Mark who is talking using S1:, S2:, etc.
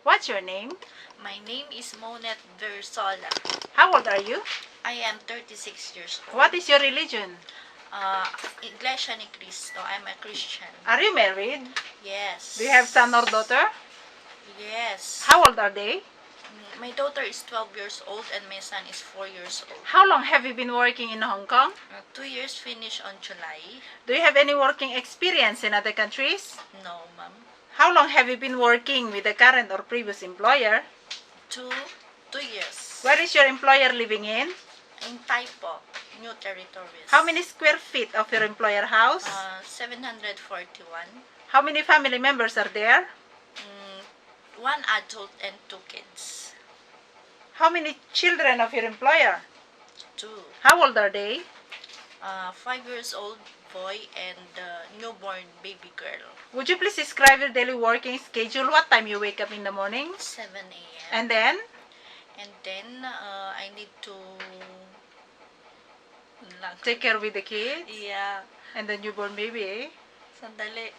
S1: What's your name?
S2: My name is Monet Versola.
S1: How old are you?
S2: I am 36 years old.
S1: What is your religion?
S2: Iglesia ni Cristo. I'm a Christian.
S1: Are you married?
S2: Yes.
S1: Do you have son or daughter?
S2: Yes.
S1: How old are they?
S2: My daughter is 12 years old and my son is 4 years old.
S1: How long have you been working in Hong Kong?
S2: 2 years finished on July.
S1: Do you have any working experience in other countries?
S2: No, ma'am.
S1: How long have you been working with the current or previous employer?
S2: 2 years.
S1: Where is your employer living in?
S2: In Taipo, New Territories.
S1: How many square feet of your employer house?
S2: 741.
S1: How many family members are there?
S2: 1 adult and 2 kids.
S1: How many children of your employer?
S2: 2.
S1: How old are they?
S2: 5 years old boy and newborn baby girl.
S1: Would you please describe your daily working schedule? What time you wake up in the morning?
S2: 7 a.m.
S1: And then?
S2: And then I need to
S1: Take care with the kids?
S2: Yeah.
S1: And the newborn baby, eh?
S2: Sandali.